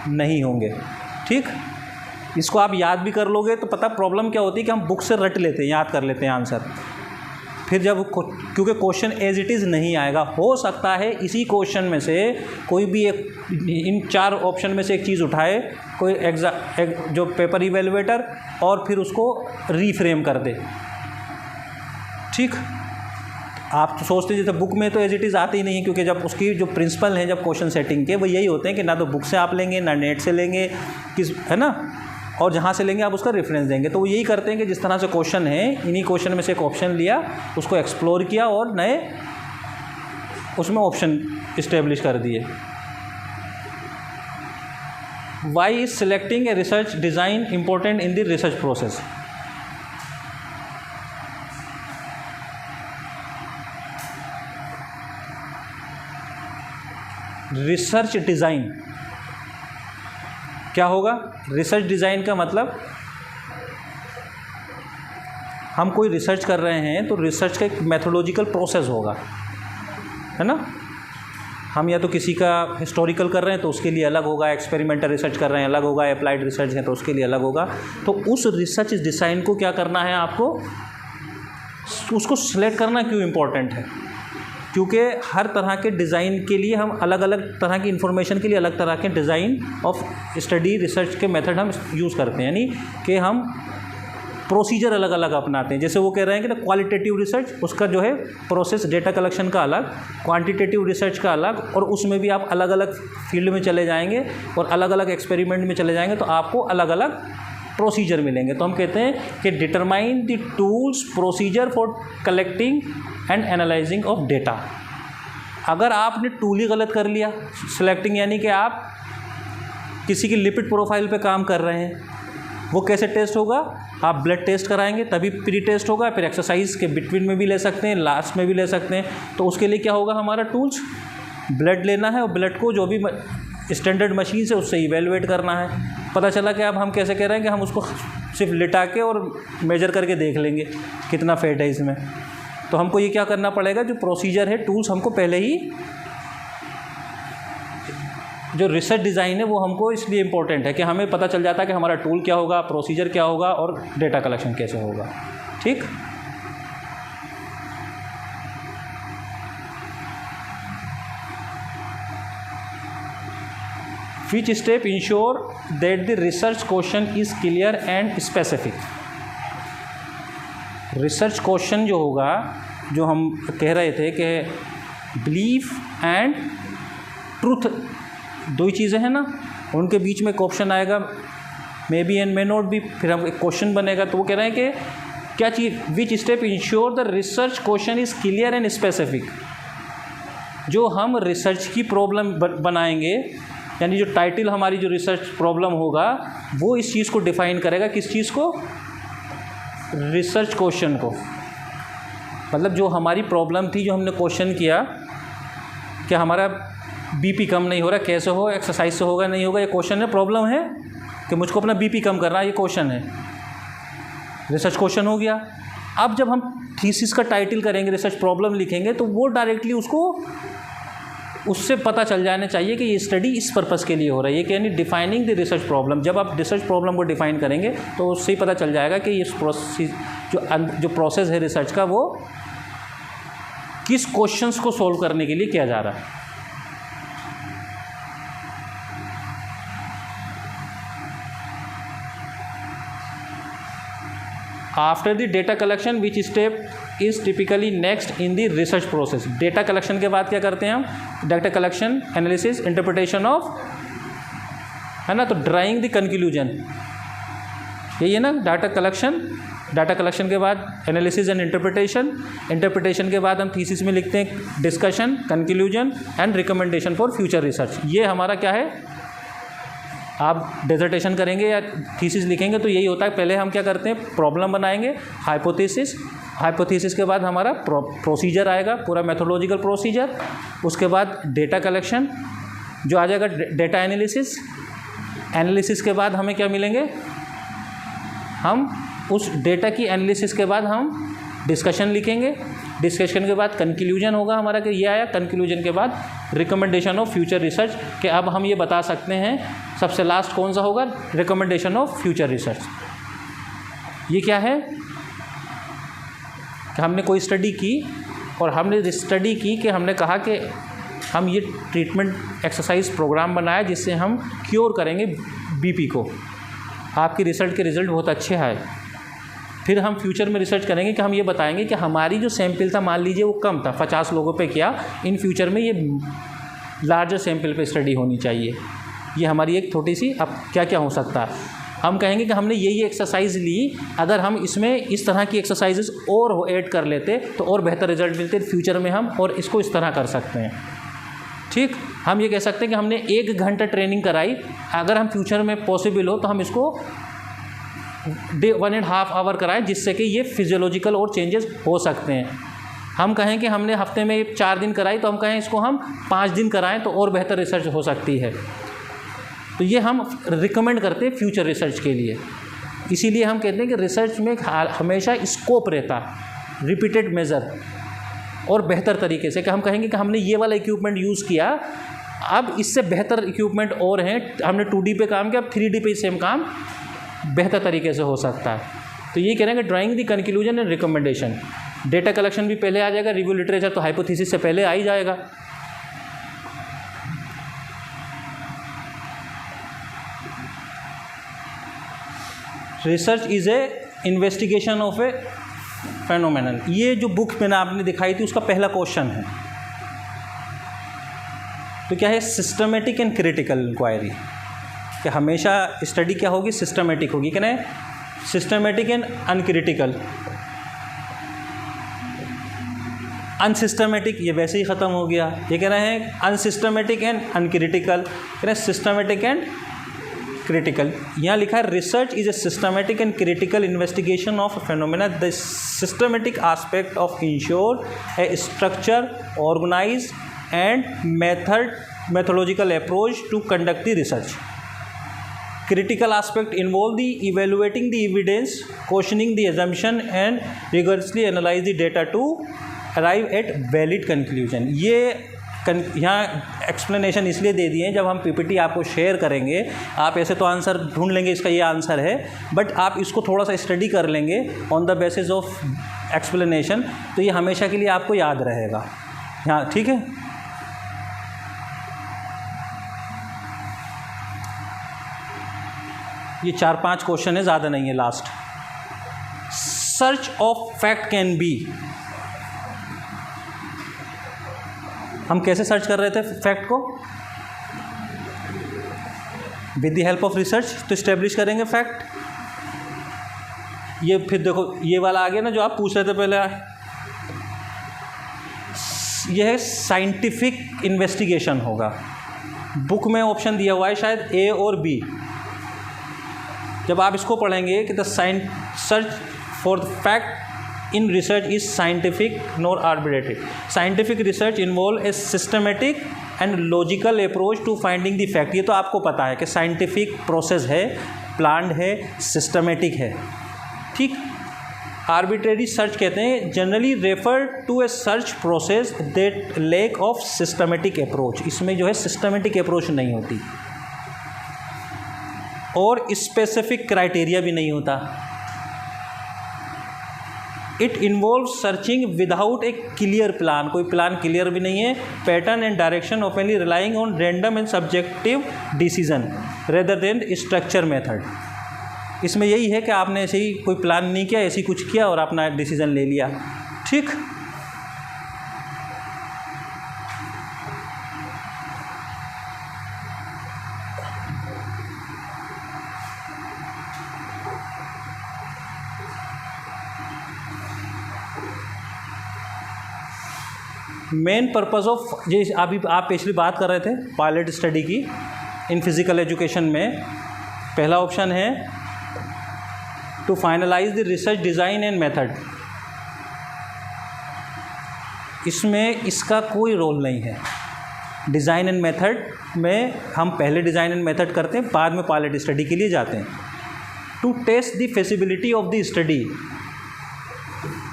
नहीं होंगे। ठीक, इसको आप याद भी कर लोगे तो पता प्रॉब्लम क्या होती है कि हम बुक से रट लेते हैं, याद कर लेते हैं आंसर, फिर जब क्योंकि क्वेश्चन एज इट इज़ नहीं आएगा। हो सकता है इसी क्वेश्चन में से कोई भी एक, इन चार ऑप्शन में से एक चीज़ उठाए कोई जो पेपर इवेलुएटर, और फिर उसको रीफ्रेम कर दे। ठीक, आप तो सोचते जैसे बुक में तो एज इट इज़ आते ही नहीं है, क्योंकि जब उसकी जो प्रिंसिपल हैं जब क्वेश्चन सेटिंग के, वो यही होते हैं कि ना तो बुक से आप लेंगे, ना नेट से लेंगे, है ना, और जहाँ से लेंगे आप उसका रेफरेंस देंगे। तो वो यही करते हैं कि जिस तरह से क्वेश्चन है, इन्हीं क्वेश्चन में से एक ऑप्शन लिया, उसको एक्सप्लोर किया और नए उसमें ऑप्शन इस्टेब्लिश कर दिए। Why is selecting a research design important in the research process. Research design क्या होगा, रिसर्च डिज़ाइन का मतलब हम कोई रिसर्च कर रहे हैं तो रिसर्च का एक मेथोडोलॉजिकल प्रोसेस होगा, है ना। हम या तो किसी का हिस्टोरिकल कर रहे हैं तो उसके लिए अलग होगा, एक्सपेरिमेंटल रिसर्च कर रहे हैं अलग होगा, अप्लाइड रिसर्च है तो उसके लिए अलग होगा। तो उस रिसर्च डिज़ाइन को क्या करना है आपको, उसको सिलेक्ट करना क्यों इम्पोर्टेंट है, क्योंकि हर तरह के डिज़ाइन के लिए हम अलग अलग तरह की इन्फॉर्मेशन के लिए अलग तरह के डिज़ाइन ऑफ स्टडी रिसर्च के मेथड हम यूज़ करते हैं, यानी कि हम प्रोसीजर अलग अलग अपनाते हैं। जैसे वो कह रहे हैं कि ना क्वालिटेटिव रिसर्च, उसका जो है प्रोसेस डेटा कलेक्शन का अलग, क्वांटिटेटिव रिसर्च का अलग, और उसमें भी आप अलग अलग फील्ड में चले जाएंगे और अलग अलग एक्सपेरिमेंट में चले जाएंगे तो आपको अलग अलग प्रोसीजर मिलेंगे। तो हम कहते हैं कि determine the tools procedure for collecting and analysing of data. अगर आपने टूल ही गलत कर लिया, सिलेक्टिंग यानी कि आप किसी की लिपिड प्रोफाइल पे काम कर रहे हैं, वो कैसे टेस्ट होगा, आप ब्लड टेस्ट कराएंगे तभी प्री टेस्ट होगा, फिर एक्सरसाइज के बिटवीन में भी ले सकते हैं, लास्ट में भी ले सकते हैं। तो उसके लिए क्या होगा, हमारा टूल्स ब्लड लेना है और ब्लड को जो भी स्टैंडर्ड मशीन से उससे इवेलुएट करना है। पता चला कि अब हम कैसे कह रहे हैं कि हम उसको सिर्फ लिटा के और मेजर करके देख लेंगे कितना फैट है इसमें। तो हमको ये क्या करना पड़ेगा, जो प्रोसीजर है, टूल्स हमको पहले ही, जो रिसर्च डिज़ाइन है वो हमको इसलिए इम्पोर्टेंट है कि हमें पता चल जाता है कि हमारा टूल क्या होगा, प्रोसीजर क्या होगा और डेटा कलेक्शन कैसे होगा। ठीक, विच step ensure that the research question is clear and specific. Research question जो होगा, जो हम कह रहे थे कि बिलीफ एंड ट्रूथ दो ही चीज़ें हैं ना, उनके बीच में क्वेश्चन आएगा, may be and may not be, फिर हम एक क्वेश्चन बनेगा। तो वो कह रहे हैं कि क्या चीज़, which step ensure the research question is clear and specific. जो हम रिसर्च की प्रॉब्लम बनाएंगे, यानी जो टाइटल हमारी जो रिसर्च प्रॉब्लम होगा वो इस चीज़ को डिफाइन करेगा। किस चीज़ को? रिसर्च क्वेश्चन को। मतलब जो हमारी प्रॉब्लम थी, जो हमने क्वेश्चन किया कि हमारा बीपी कम नहीं हो रहा, कैसे हो, एक्सरसाइज से होगा नहीं होगा, ये क्वेश्चन है। प्रॉब्लम है कि मुझको अपना बीपी कम करना है, ये क्वेश्चन है, रिसर्च क्वेश्चन हो गया। अब जब हम थीसिस का टाइटल करेंगे, रिसर्च प्रॉब्लम लिखेंगे, तो वो डायरेक्टली उसको, उससे पता चल जाना चाहिए कि ये स्टडी इस पर्पज़ के लिए हो रहा है। ये यानी डिफाइनिंग द रिसर्च प्रॉब्लम। जब आप रिसर्च प्रॉब्लम को डिफाइन करेंगे तो उससे ही पता चल जाएगा कि इस प्रोसेस, जो प्रोसेस है रिसर्च का, वो किस क्वेश्चंस को सॉल्व करने के लिए किया जा रहा है। After the data collection which step is typically next in the research process. Data collection के बाद क्या करते हैं हम? Data collection, analysis, interpretation of, है ना, तो ड्राइंग द कंक्लूजन, यही है ना डाटा कलेक्शन। डाटा कलेक्शन के बाद एनालिसिस एंड इंटरप्रिटेशन, इंटरप्रिटेशन के बाद हम थीसिस में लिखते हैं discussion, conclusion and recommendation for future research. ये हमारा क्या है? आप डिसर्टेशन करेंगे या थीसिस लिखेंगे तो यही होता है। पहले हम क्या करते हैं? प्रॉब्लम बनाएंगे, हाइपोथेसिस, हाइपोथेसिस के बाद हमारा प्रोसीजर आएगा, पूरा मेथोडोलॉजिकल प्रोसीजर। उसके बाद डेटा कलेक्शन जो आ जाएगा, डेटा एनालिसिस, एनालिसिस के बाद हमें क्या मिलेंगे? हम उस डेटा की एनालिसिस के बाद हम डिस्कशन लिखेंगे, डिस्कशन के बाद कंक्लूजन होगा हमारा कि ये आया। कंक्लूजन के बाद रिकमेंडेशन ऑफ फ्यूचर रिसर्च, कि अब हम ये बता सकते हैं सबसे लास्ट कौन सा होगा? Recommendation of future research. ये क्या है कि हमने कोई स्टडी की और हमने स्टडी की कि हमने कहा कि हम ये ट्रीटमेंट एक्सरसाइज प्रोग्राम बनाया जिससे हम क्योर करेंगे बीपी को। आपकी रिसर्च के रिज़ल्ट बहुत अच्छे आए। फिर हम फ्यूचर में रिसर्च करेंगे कि हम ये बताएंगे कि हमारी जो सैंपल था, मान लीजिए वो कम था, 50 लोगों पे किया, इन फ्यूचर में ये लार्जर सैंपल पे स्टडी होनी चाहिए। ये हमारी एक छोटी सी, अब क्या क्या हो सकता है, हम कहेंगे कि हमने ये एक्सरसाइज ली, अगर हम इसमें इस तरह की एक्सरसाइजेस और ऐड कर लेते तो और बेहतर रिजल्ट मिलते फ्यूचर में हम, और इसको इस तरह कर सकते हैं। ठीक, हम ये कह सकते हैं कि हमने 1 घंटा ट्रेनिंग कराई, अगर हम फ्यूचर में पॉसिबल हो तो हम इसको 1.5 आवर कराएं, जिससे कि ये फिजियोलॉजिकल और चेंजेस हो सकते हैं। हम कहें कि हमने हफ्ते में 4 दिन कराई, तो हम कहें इसको हम 5 दिन कराएं तो और बेहतर रिसर्च हो सकती है। तो ये हम रिकमेंड करते हैं फ्यूचर रिसर्च के लिए। इसीलिए हम कहते हैं कि रिसर्च में हमेशा स्कोप रहता, रिपीटेड मेज़र और बेहतर तरीके से, कि हम कहेंगे कि हमने ये वाला इक्विपमेंट यूज़ किया, अब इससे बेहतर इक्विपमेंट और हैं, हमने 2D पे काम किया, अब 3D पे सेम काम बेहतर तरीके से हो सकता है। तो ये कह रहे हैं कि drawing the conclusion and recommendation. Data collection भी पहले आ जाएगा, रिव्यू लिटरेचर तो हाइपोथेसिस से पहले आ ही जाएगा। Research is a investigation of A phenomenon. ये जो बुक मैंने आपने दिखाई थी उसका पहला क्वेश्चन है। तो क्या है? सिस्टमेटिक एंड क्रिटिकल इंक्वायरी, कि हमेशा स्टडी क्या होगी? सिस्टमेटिक होगी। क्या है? Systematic and uncritical. अनसिस्टमेटिक ये वैसे ही ख़त्म हो गया। ये कह रहे हैं अनसिस्टमेटिक एंड अनक्रिटिकल, कह रहे हैं सिस्टमेटिक एंड क्रिटिकल। यहाँ लिखा है research is a systematic and critical investigation of phenomena. The systematic aspect of ensure a structure, organize and methodological approach to conduct the research. Critical aspect involve the evaluating the evidence, questioning the assumption and rigorously analyze the data to arrive at valid conclusion. ये यहाँ explanation इसलिए दे दिए हैं, जब हम PPT आपको share करेंगे, आप ऐसे तो आंसर ढूंढ लेंगे इसका ये आंसर है, बट आप इसको थोड़ा सा स्टडी कर लेंगे on the basis of explanation, तो ये हमेशा के लिए आपको याद रहेगा। हाँ, ठीक है। ये 4-5 क्वेश्चन है, ज़्यादा नहीं है, last. Search of fact can be, हम कैसे सर्च कर रहे थे फैक्ट को? With the help of research. तो इस्टेब्लिश करेंगे फैक्ट। ये फिर देखो ये वाला आ गया ना जो आप पूछ रहे थे पहले, यह है साइंटिफिक इन्वेस्टिगेशन होगा। बुक में ऑप्शन दिया हुआ है शायद ए और बी। जब आप इसको पढ़ेंगे कि the search for the fact in research is scientific nor arbitrary. Scientific research involve a systematic and logical approach to finding the fact. ये तो आपको पता है कि साइंटिफिक प्रोसेस है, प्लान्ड है, सिस्टमेटिक है, ठीक। आर्बिट्रेरी सर्च कहते हैं generally refer to a search process that lack of systematic approach. इसमें जो है सिस्टमेटिक अप्रोच नहीं होती और स्पेसिफिक क्राइटेरिया भी नहीं होता। It involve searching without A clear plan, कोई प्लान क्लियर भी नहीं है। Pattern and direction openly relying on random and subjective decision rather than structure method. इसमें यही है कि आपने ऐसे ही कोई प्लान नहीं किया, ऐसे ही कुछ किया और अपना डिसीजन ले लिया, ठीक। मेन पर्पज़ ऑफ ये अभी आप पिछली बात कर रहे थे पायलट स्टडी की इन फिज़िकल एजुकेशन में, पहला ऑप्शन है to finalize the research design and method. इसमें इसका कोई रोल नहीं है। डिज़ाइन एंड मेथड में हम पहले डिज़ाइन एंड मेथड करते हैं, बाद में पायलट स्टडी के लिए जाते हैं। To test the feasibility of the study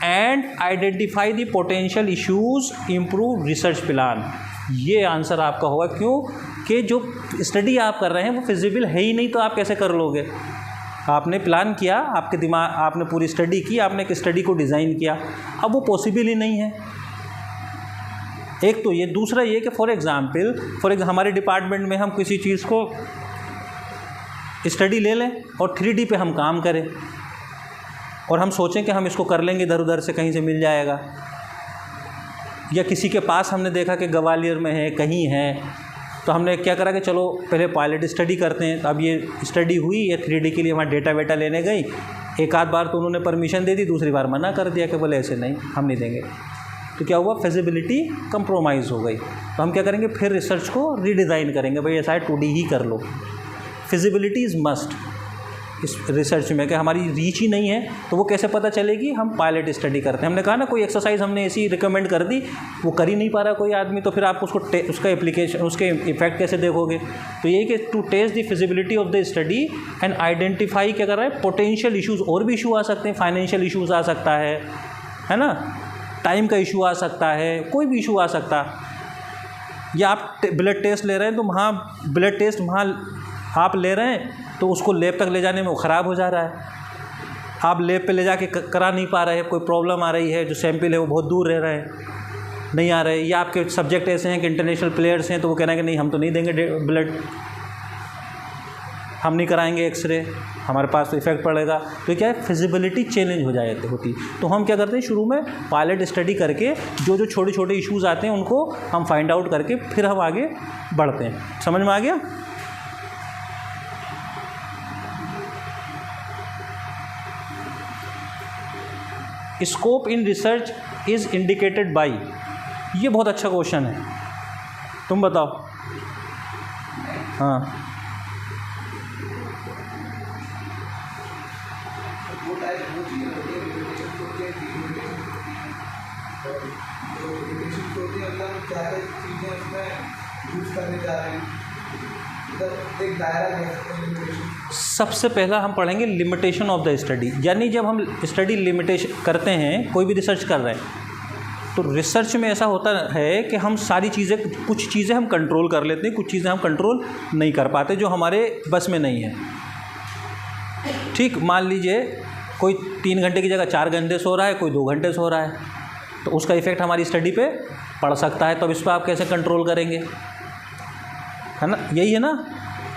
and identify the potential issues, improve research plan. ये आंसर आपका होगा। क्यों? कि जो स्टडी आप कर रहे हैं वो फिजिबल है ही नहीं, तो आप कैसे कर लोगे? आपने प्लान किया, आपके दिमाग, आपने पूरी स्टडी की, आपने एक स्टडी को डिज़ाइन किया, अब वो पॉसिबल ही नहीं है। एक तो ये, दूसरा ये कि फॉर एग्ज़ाम्पल हमारे डिपार्टमेंट में हम किसी चीज़ को स्टडी ले लें और 3D पे हम काम करें और हम सोचें कि हम इसको कर लेंगे, इधर उधर से कहीं से मिल जाएगा, या किसी के पास हमने देखा कि ग्वालियर में है, कहीं है, तो हमने क्या करा कि चलो पहले पायलट स्टडी करते हैं। तो अब ये स्टडी हुई, ये 3D के लिए हमारा डेटा वेटा लेने गई, एक आध बार तो उन्होंने परमिशन दे दी, दूसरी बार मना कर दिया कि बोले ऐसे नहीं, हम नहीं देंगे। तो क्या हुआ? फिजिबिलिटी कंप्रोमाइज़ हो गई। तो हम क्या करेंगे? फिर रिसर्च को रीडिज़ाइन करेंगे, भाई ऐसा है 2D ही कर लो। फिजिबिलिटी इज़ मस्ट इस रिसर्च में, कि हमारी रीच ही नहीं है तो वो कैसे पता चलेगी? हम पायलट स्टडी करते हैं। हमने कहा ना कोई एक्सरसाइज हमने ऐसी रिकमेंड कर दी, वो कर ही नहीं पा रहा कोई आदमी, तो फिर आप उसको उसका एप्लीकेशन, उसके इफेक्ट कैसे देखोगे? तो यही कि to test the feasibility of the study and identify क्या कर रहा है? Potential issues. और भी इशू आ सकते हैं, फाइनेंशियल इशूज़ आ सकता है ना, टाइम का इशू आ सकता है, कोई भी इशू आ सकता। या आप ब्लड टेस्ट ले रहे हैं, तो वहाँ ब्लड टेस्ट वहाँ आप ले रहे हैं तो उसको लैब तक ले जाने में वो ख़राब हो जा रहा है, आप लैब पे ले जाके करा नहीं पा रहे, कोई प्रॉब्लम आ रही है, जो सैंपल है वो बहुत दूर रह रहे हैं, नहीं आ रहे, या आपके सब्जेक्ट ऐसे हैं कि इंटरनेशनल प्लेयर्स हैं, तो वो कह रहे हैं कि नहीं हम तो नहीं देंगे ब्लड, हम नहीं कराएंगे एक्सरे, हमारे पास तो इफेक्ट पड़ेगा। तो क्या है? फिजिबिलिटी चैलेंज हो जाती होती। तो हम क्या करते हैं, शुरू में पायलट स्टडी करके जो छोटे छोटे इश्यूज़ आते हैं उनको हम फाइंड आउट करके फिर हम आगे बढ़ते हैं। समझ में आ गया? Scope in research is indicated by. ये बहुत अच्छा क्वेश्चन है, तुम बताओ। हाँ, सबसे पहला हम पढ़ेंगे लिमिटेशन ऑफ द स्टडी। यानी जब हम स्टडी लिमिटेशन करते हैं, कोई भी रिसर्च कर रहे हैं, तो रिसर्च में ऐसा होता है कि हम सारी चीज़ें, कुछ चीज़ें हम कंट्रोल कर लेते हैं, कुछ चीज़ें हम कंट्रोल नहीं कर पाते, जो हमारे बस में नहीं है। ठीक, मान लीजिए कोई 3 घंटे की जगह 4 घंटे सो रहा है, कोई 2 घंटे सो रहा है, तो उसका इफ़ेक्ट हमारी स्टडी पे पड़ सकता है। तो अब इस पर आप कैसे कंट्रोल करेंगे? है ना, यही है ना।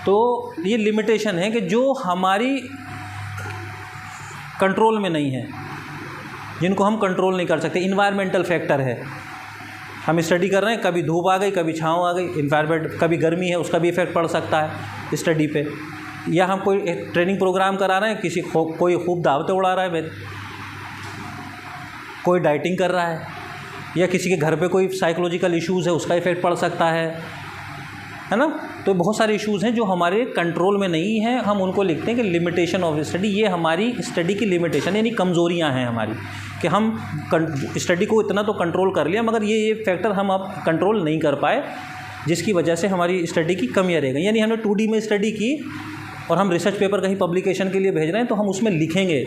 तो ये लिमिटेशन है कि जो हमारी कंट्रोल में नहीं है, जिनको हम कंट्रोल नहीं कर सकते। इन्वायरमेंटल फैक्टर है, हम स्टडी कर रहे हैं, कभी धूप आ गई, कभी छाँव आ गई, इन्वायरमेंट, कभी गर्मी है, उसका भी इफेक्ट पड़ सकता है स्टडी पे। या हम कोई ट्रेनिंग प्रोग्राम करा रहे हैं, कोई खूब दावतें उड़ा रहा है, कोई डाइटिंग कर रहा है, या किसी के घर पे कोई साइकोलॉजिकल इश्यूज़ है, उसका इफेक्ट पड़ सकता है ना। तो बहुत सारे इश्यूज़ हैं जो हमारे कंट्रोल में नहीं हैं, हम उनको लिखते हैं कि लिमिटेशन ऑफ स्टडी। ये हमारी स्टडी की लिमिटेशन यानी कमज़ोरियाँ हैं हमारी, कि हम स्टडी को इतना तो कंट्रोल कर लिया मगर ये फैक्टर हम अब कंट्रोल नहीं कर पाए, जिसकी वजह से हमारी स्टडी की कमियाँ रह गई। यानी हमने 2D में स्टडी की और हम रिसर्च पेपर कहीं पब्लिकेशन के लिए भेज रहे हैं, तो हम उसमें लिखेंगे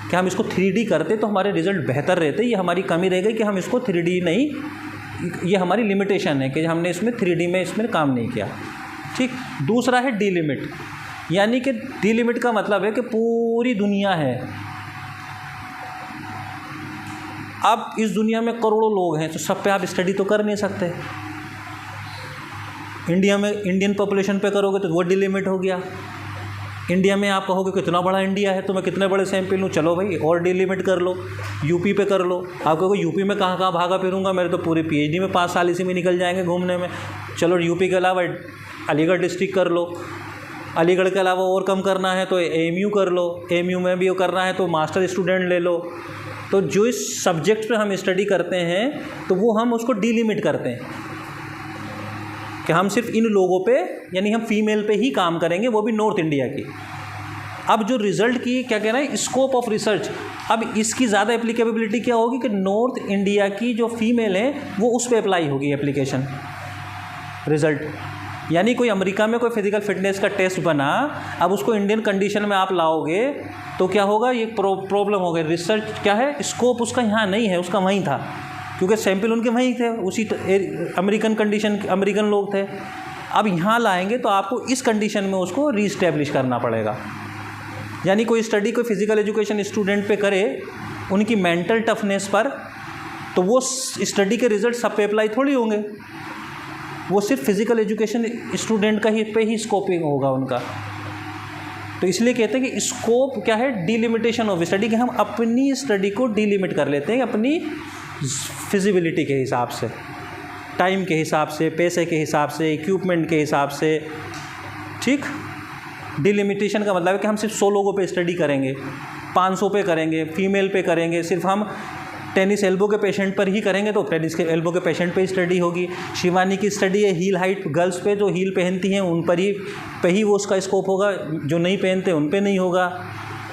कि हम इसको 3D करते तो हमारे रिज़ल्ट बेहतर रहते। ये हमारी कमी रह गई कि हम इसको 3D नहीं, ये हमारी लिमिटेशन है कि हमने इसमें 3D में इसमें काम नहीं किया। ठीक। दूसरा है डीलिमिट, यानी कि डीलिमिट का मतलब है कि पूरी दुनिया है, अब इस दुनिया में करोड़ों लोग हैं, तो सब पे आप स्टडी तो कर नहीं सकते। इंडिया में इंडियन पॉपुलेशन पे करोगे तो वो डीलिमिट हो गया। इंडिया में आप कहोगे कितना बड़ा इंडिया है तो मैं कितने बड़े सैंपल लूँ, चलो भाई और डीलिमिट कर लो, यूपी पे कर लो। आप कहोगे यूपी में कहाँ कहाँ भागा फिरूंगा, मेरे तो पूरी PhD में 5 साल इसी में निकल जाएंगे घूमने में। चलो यूपी के अलावा अलीगढ़ डिस्ट्रिक्ट कर लो, अलीगढ़ के अलावा और कम करना है तो AMU कर लो, AMU में भी करना है तो मास्टर स्टूडेंट ले लो। तो जो इस सब्जेक्ट पे हम स्टडी करते हैं तो वो हम उसको डीलिमिट करते हैं कि हम सिर्फ इन लोगों पे, यानी हम फीमेल पे ही काम करेंगे, वो भी नॉर्थ इंडिया की। अब जो रिज़ल्ट की क्या कह रहे हैं, स्कोप ऑफ रिसर्च, अब इसकी ज़्यादा एप्लीकेबिलिटी क्या होगी कि नॉर्थ इंडिया की जो फीमेल है वो उस पर अप्लाई होगी एप्लीकेशन रिज़ल्ट। यानी कोई अमेरिका में कोई फिजिकल फिटनेस का टेस्ट बना, अब उसको इंडियन कंडीशन में आप लाओगे तो क्या होगा, ये प्रॉब्लम हो गई। रिसर्च क्या है, स्कोप उसका यहाँ नहीं है, उसका वहीं था, क्योंकि सैंपल उनके वहीं थे, उसी अमेरिकन कंडीशन, अमेरिकन लोग थे। अब यहाँ लाएंगे तो आपको इस कंडीशन में उसको रीस्टैब्लिश करना पड़ेगा। यानी कोई स्टडी कोई फिजिकल एजुकेशन स्टूडेंट पे करे उनकी मेंटल टफनेस पर, तो वो स्टडी के रिजल्ट सब पे अप्लाई थोड़ी होंगे, वो सिर्फ फिजिकल एजुकेशन स्टूडेंट का ही पे ही स्कोपिंग होगा उनका। तो इसलिए कहते हैं कि स्कोप क्या है, डिलिमिटेशन ऑफ स्टडी, कि हम अपनी स्टडी को डिलिमिट कर लेते हैं अपनी फिजिबिलिटी के हिसाब से, टाइम के हिसाब से, पैसे के हिसाब से, इक्विपमेंट के हिसाब से। ठीक। डिलिमिटेशन का मतलब है कि हम सिर्फ 100 लोगों पे स्टडी करेंगे, 500 पे करेंगे, फीमेल पे करेंगे, सिर्फ हम टेनिस एल्बो के पेशेंट पर ही करेंगे तो टेनिस के एल्बो के पेशेंट पे स्टडी होगी। शिवानी की स्टडी है हील हाइट गर्ल्स पे, जो हील पहनती हैं उन पर ही वो उसका स्कोप होगा, जो नहीं पहनते उन पे नहीं होगा,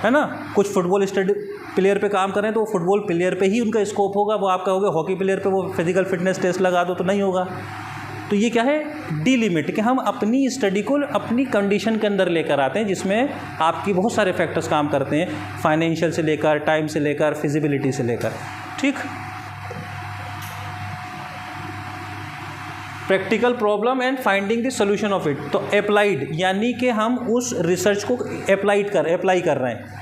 है ना। कुछ फुटबॉल स्टडी प्लेयर पे काम करें तो वो फुटबॉल प्लेयर पे ही उनका स्कोप होगा, वो आप कहोगे हॉकी प्लेयर पे वो फिजिकल फिटनेस टेस्ट लगा दो तो नहीं होगा। तो ये क्या है, डीलिमिट, कि हम अपनी स्टडी को अपनी कंडीशन के अंदर लेकर आते हैं, जिसमें आपकी बहुत सारे फैक्टर्स काम करते हैं, फाइनेंशियल से लेकर, टाइम से लेकर, फिजिबिलिटी से लेकर। ठीक। Practical problem and finding the solution of it. तो अप्लाइड, यानी कि हम उस रिसर्च को अप्लाई कर रहे हैं,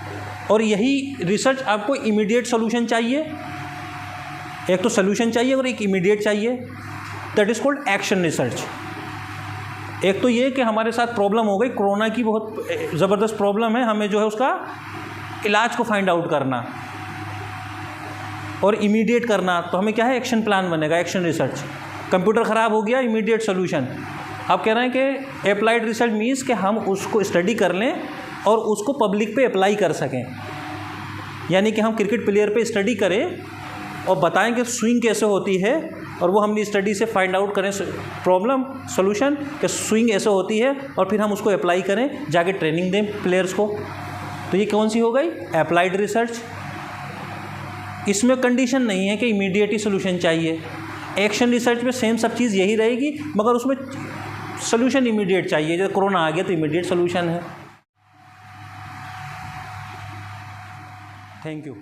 और यही रिसर्च आपको इमीडिएट सॉल्यूशन चाहिए, एक तो सॉल्यूशन चाहिए और एक इमीडिएट चाहिए, that is called action research. एक तो ये कि हमारे साथ प्रॉब्लम हो गई, कोरोना की बहुत ज़बरदस्त प्रॉब्लम है, हमें जो है उसका इलाज को फाइंड आउट करना और इमीडिएट करना, तो हमें क्या है, एक्शन प्लान बनेगा, एक्शन रिसर्च। कंप्यूटर ख़राब हो गया, इमीडिएट सोल्यूशन। आप कह रहे हैं कि अप्लाइड रिसर्च मीन्स कि हम उसको स्टडी कर लें और उसको पब्लिक पे अप्लाई कर सकें। यानी कि हम क्रिकेट प्लेयर पे स्टडी करें और बताएं कि स्विंग कैसे होती है, और वो हमने स्टडी से फाइंड आउट करें प्रॉब्लम सोल्यूशन कि स्विंग ऐसे होती है, और फिर हम उसको अप्लाई करें, जाके ट्रेनिंग दें प्लेयर्स को। तो ये कौन सी हो गई, अप्लाइड रिसर्च। इसमें कंडीशन नहीं है कि इमीडिएट ही सोल्यूशन चाहिए। एक्शन रिसर्च में सेम सब चीज़ यही रहेगी, मगर उसमें सोल्यूशन इमीडिएट चाहिए। जैसे कोरोना आ गया तो इमीडिएट सोल्यूशन है। Thank you.